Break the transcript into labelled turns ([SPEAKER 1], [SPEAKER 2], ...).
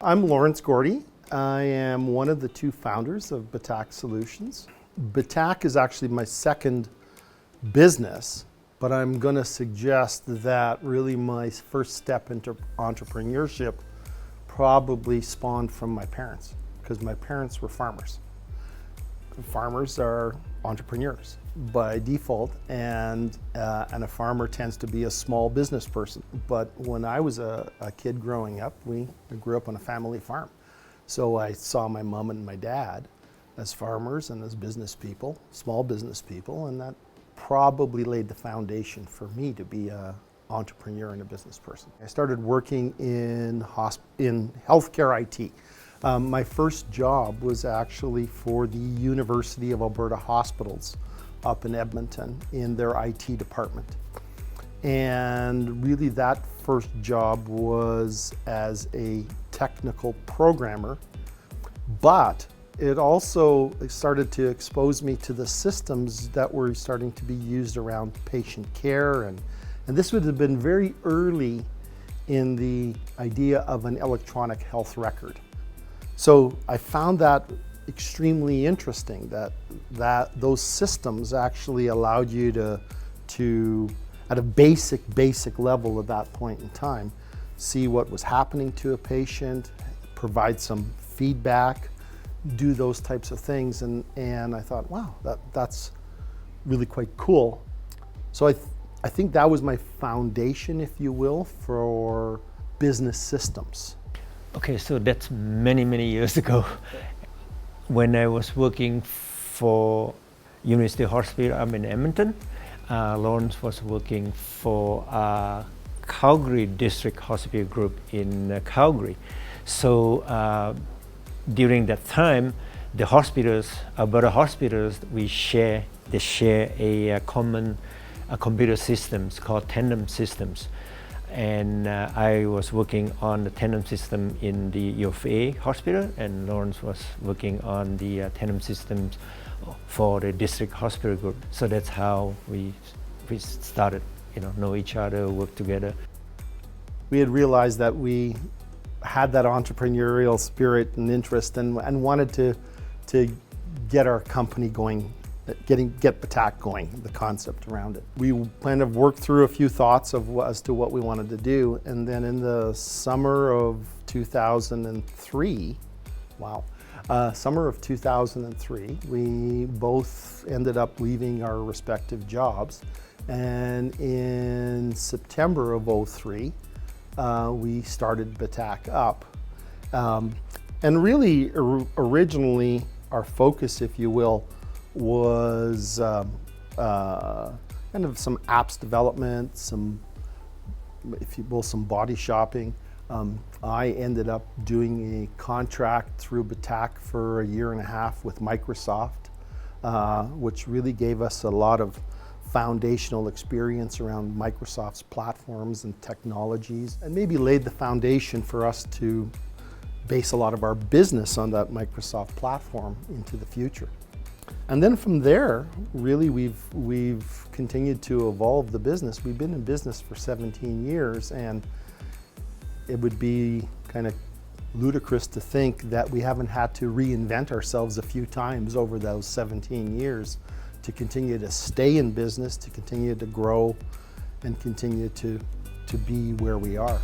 [SPEAKER 1] I'm Lawrence Gordy. I am one of the two founders of Betach Solutions. Betach is actually my second business, but I'm going to suggest that really my first step into entrepreneurship probably spawned from my parents, because my parents were farmers. Farmers are entrepreneurs by default, and a farmer tends to be a small business person. But when I was a kid growing up, we grew up on a family farm. So I saw my mom and my dad as farmers and as business people, small business people, and that probably laid the foundation for me to be an entrepreneur and a business person. I started working in healthcare IT. My first job was actually for the University of Alberta Hospitals up in Edmonton in their IT department. And really that first job was as a technical programmer, but it also started to expose me to the systems that were starting to be used around patient care. And this would have been very early in the idea of an electronic health record. So I found that extremely interesting, that those systems actually allowed you to at a basic level at that point in time, see what was happening to a patient, provide some feedback, do those types of things. And I thought, wow, that's really quite cool. So I think that was my foundation, if you will, for business systems.
[SPEAKER 2] Okay, so that's many years ago. When I was working for University Hospital up in Edmonton, Lawrence was working for Calgary District Hospital Group in Calgary. So during that time, the hospitals, Alberta hospitals, they share a common computer systems called Tandem systems. And I was working on the Tandem system in the U of A hospital, and Lawrence was working on the Tandem systems for the district hospital group. So that's how we started, know each other, work together.
[SPEAKER 1] We had realized that we had that entrepreneurial spirit and interest, and wanted to get our company going, get Betach going, the concept around it. We kind of worked through a few thoughts as to what we wanted to do, and then in the summer of 2003, summer of 2003, we both ended up leaving our respective jobs, and in September of 2003, we started Betach up. And really, originally, our focus, if you will, was kind of some apps development, some body shopping. I ended up doing a contract through Betach for 1.5 years with Microsoft, which really gave us a lot of foundational experience around Microsoft's platforms and technologies, and maybe laid the foundation for us to base a lot of our business on that Microsoft platform into the future. And then from there, really, we've continued to evolve the business. We've been in business for 17 years, and it would be kind of ludicrous to think that we haven't had to reinvent ourselves a few times over those 17 years to continue to stay in business, to continue to grow, and continue to be where we are.